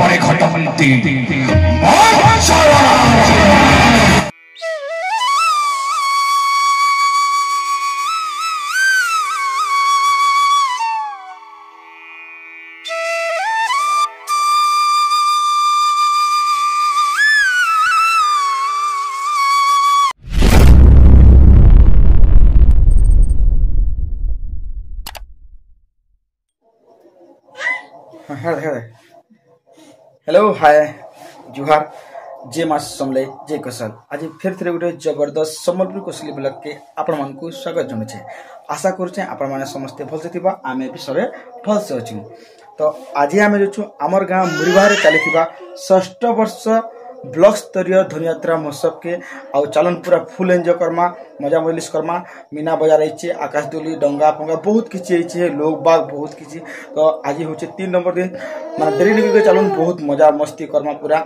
পরে ঘটন্তি hello hi जुहार जे मास समले जे कौशल आज फिर थे गोटे जबरदस्त सम्बलपुर कौशली ब्लॉग के आपण मान को स्वागत जनाऊे। आशा करुचे आपण मैंने समस्ते भलसे थिबा आमे भी सबे भलसे अच्छु। तो आज आम जो आमर गाँव मुरीबार चली 6ठ वर्ष ब्लॉक स्तरीय धनुयात्रा महोत्सव के आउ चलन पूरा फुल एंजॉय करमा मजा मजलिस करमा। मीना बजार रही आकाश दोली डंगा फंगा बहुत किसी लोग बाग बहुत किसी। तो आज हूँ 3 नंबर दिन मैं देरी निकल चलन बहुत मजा मस्ती करमा पूरा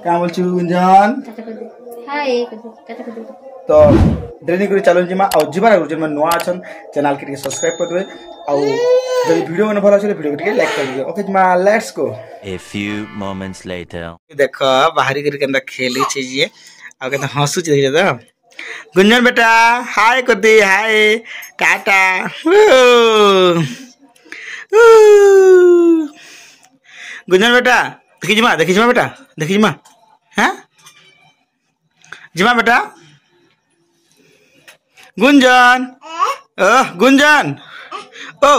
क्या बोल गुंजान तो देरी निकल चलन जीमा आउ जीवार जो नुआ अच्छा चैनल के सब्सक्राइब कर देवे आउ जब वीडियो मन भल अच्छे वीडियो के लाइक कर दियो। ओके जीमा let's go. A few moments later देखो बाहरी कर केंदा खेली छी ये आ केंदा हंसु छी देख तो गुंजन बेटा हाय कर दे हाय टाटा गुंजन बेटा देखी जिमा बेटा देखी जिमा हैं जिमा बेटा गुंजन गुंजन ओ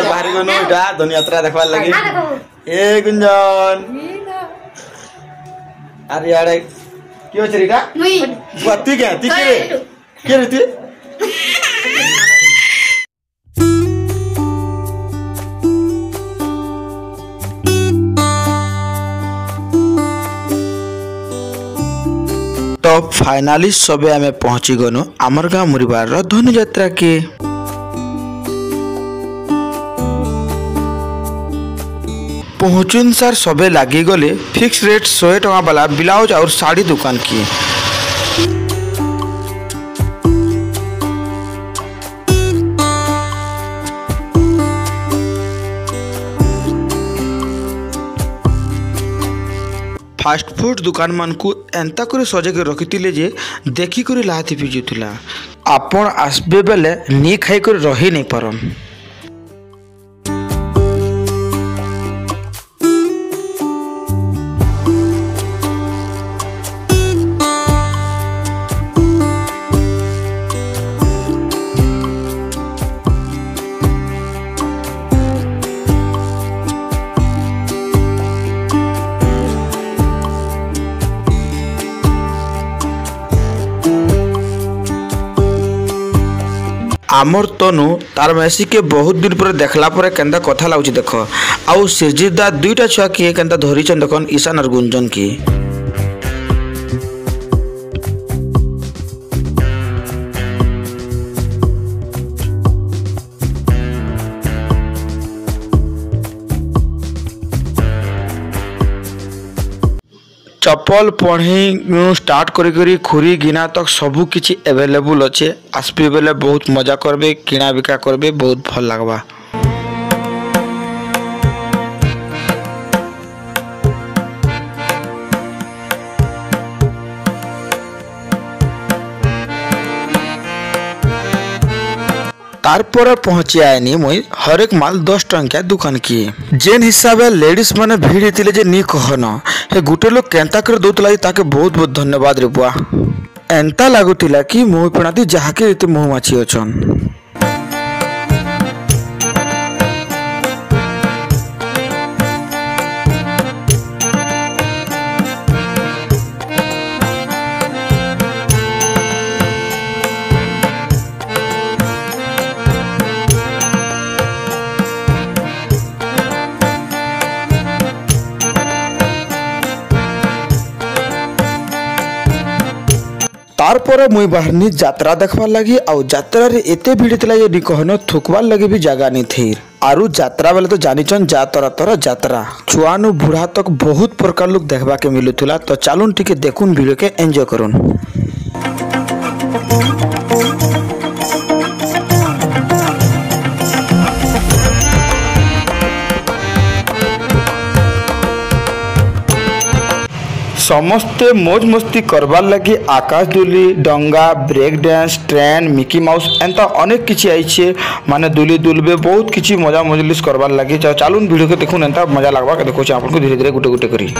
बाहरी गनो इटा धनुयात्रा देखबार लगी ए गुंजन अरे यार क्यों चरीटा तू क्या तू के रे तू तो फाइनाली सबे आमे पहुंची गनु आमर गाँव मुरीबार धनु यात्रा के पहुँचुन सार सबे लगी गले फिक्स रेट 100 टका वाला ब्लाउज और साड़ी दुकान की। फास्ट फूड दुकान मान को एंता करे सजे के रखिथिले जे देखी करे लाथि पिजुथला आपण आसबे बेले नी खाई कर रही नहीं पारन। आमर तनु तार मेसी के बहुत दिन पर देखला पर केंदा कथा लाउची देख आउ सिरजिदा दुईटा छुआ किए केंदा धरिचन देखन ईशान और गुंजन की। चप्पल पढ़ी स्टार्ट करी खुरी गिना तक सबू किछि अवेलेबल अच्छे आसपे बेले बहुत मजा करबे किना बिका करबे बहुत भल लगवा। तारपर पहुंची आएनी मुई हरेक माल 10 टंकिया दुकान की जेन हिसाब लेडीज माने भीड़ होते जे नी कहन हे गुटे लोग केंता कर दउतला ताके बहुत बहुत धन्यवाद रे बुआ। एंता लागुतिला कि मुह पिणाती जहाके एते मुह माछी अछन। तारपर मुई बाहरनी यात्रा देखबार लगी आउ यात्रा रे एते भीड़ थिला जे नी कहनो थुकबार लगी भी जगह नहीं थी। आरु यात्रा बेले तो जानिचन जा तरह तरह यात्रा छुआनु बुढ़ा तक बहुत प्रकार लोग देखबा के मिलुथुला। तो चालुन टिके देखुन वीडियो के एंजॉय करुन। समस्ते मौज मस्ती करबार लगी आकाश दुली डंगा break dance train Mickey Mouse एंता अनेक किछि आइछे माने दुली दुलबे बहुत किछि मजा मजलिस करबार लगी चालून वीडियो के देखुन एंता मजा लागबा के देखो आपन धीरे धीरे गुटे गुटे करी।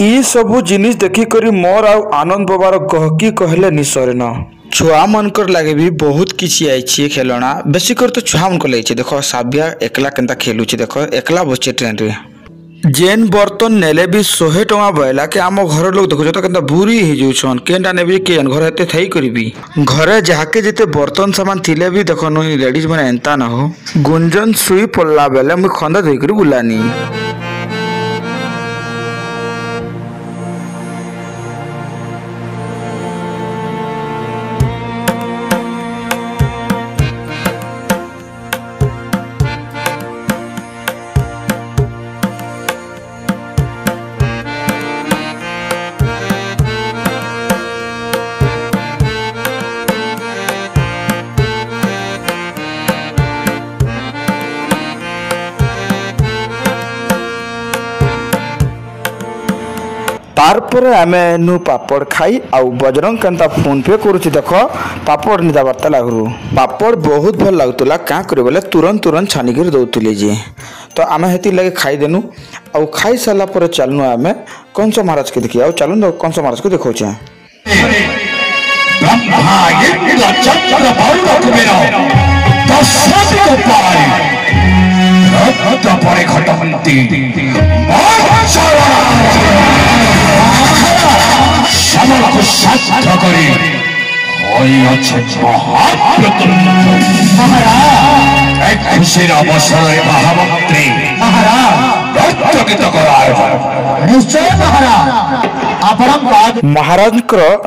ई सबू जिनिस देखी करी मोर आनंद बाबार गहकी कहले निसरे न छुआ मनकर लगे भी बहुत किछि आइछि खेलना बेसी कर तो छुआ मन को लगे देखो साबिया एकला केनता खेलुछि देखो एकला बच्चे ट्रेन रे जेन बर्तन नेले भी 100 टका बयला के आम घर लोग देखो तो केनता बुरी हे जोछन केनटा नेबी के घर हेते थई करबी घरे जाके जेते बर्तन सामान थिले भी देखो न लेडीज माने एंता न हो गुंजन सुई पल्ला बेले मु खंदा धोई करी बुलानी। तारपरे आमे नु पापड़ खाई आउ बजरंग केनता फोन पे करूछि देखो पापड़ निदा बर्ता लागरू पापड़ बहुत भल लागतला का करे बोले तुरंत तुरंत छानी कर दउतले जे तो आमे हेती लगे खाई देनु आउ खाई साला पर चलनु आमे कंस महाराज के देखि आउ चलनु तो कंस महाराज को देखौ छे ब्रह्मा ये लचक बालक मेरा दशरथ को पाई रक्त परे खटमंती समल को साध्य करी होई अच्छे महाराज एक खुशीर अवसर महामंत्री महाराज रक्त कराए निश्चय महाराज महाराज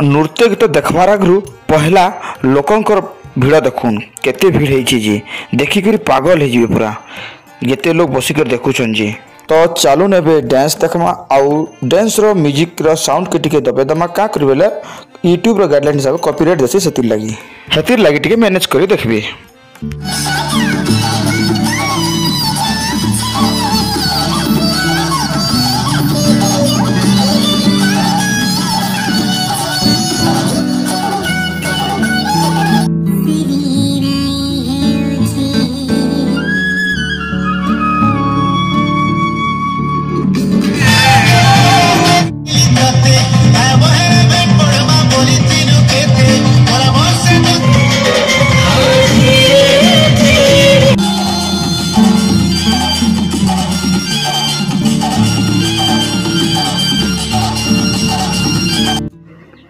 नृत्य गीत देखबार आगु पहला लोकंकर भिड़ देखुन केते भीड़ होइछि जे देखि करी पागल हे जिवे पूरा केते लोग बसिकर देखुछन जे तो चालू नेबे डांस देखमा आउ डांस रो म्यूजिक रो साउंड के टिके दबे दमा का करबेले यूट्यूब रो गाइडलाइन हिसाब कॉपीराइट देसी हेतिर लागि टिके मैनेज करी देखबे।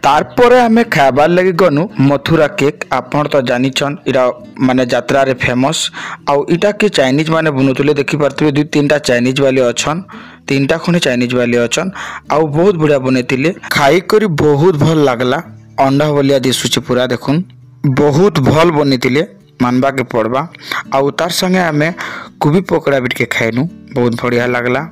तारपरे आमे खाबार लगी गनु मथुरा केक आपण तो जानिछन इरा माने यात्रा रे फेमस आउ इटा के चाइनीज माने बनुतले देखि परतबे दु तीनटा चाइनीज वाले अछन तीनटा खने चाइनीज वाले अछन आउ बहुत बढ़िया बनेतिले खाई करी बहुत भल लागला अंडा बलिया दिसुचे पूरा देखुन बहुत भल बनेतिले मानबा के पड़बा आउ तार संगे आमे कुबी पकड़ा बिट के खाइनु बहुत बढ़िया लागला।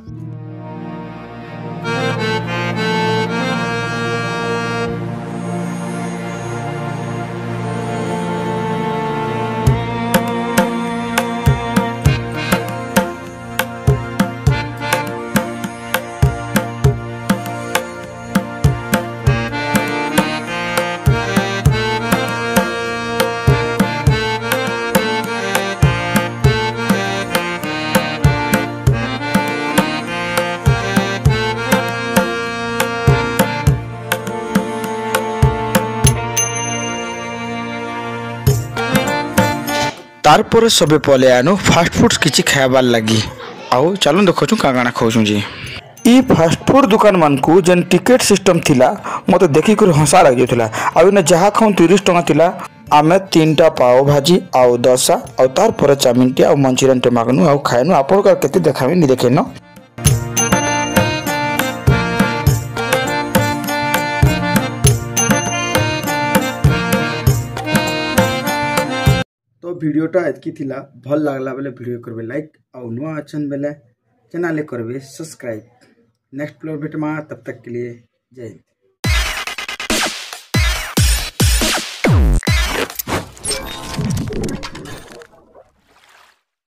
तारपर सबे पले आनु फास्ट फूड्स किछि खाइबार लगी आउ चलू देखु काना खाऊ जी ई फास्ट फूड दुकान मान को जन टिकेट सिस्टम थिला मते देखि कर हंसा लग जातला आउ ने जहा खाऊ 30 टका थिला आमे 3टा पाव भाजी आउ दसा आउ तार पर चाउमिन टे आउ मंचूरियन टे मागनु आउ खाइनु आपन का केते देखाबे नि देखे न। वीडियोटा एतकी थिला भल लागला बेले वीडियो करबे लाइक और नुआ अचन बेले चैनल करबे सब्सक्राइब। नेक्स्ट फ्लोर भेटमा तब तक के लिए जय हिंद।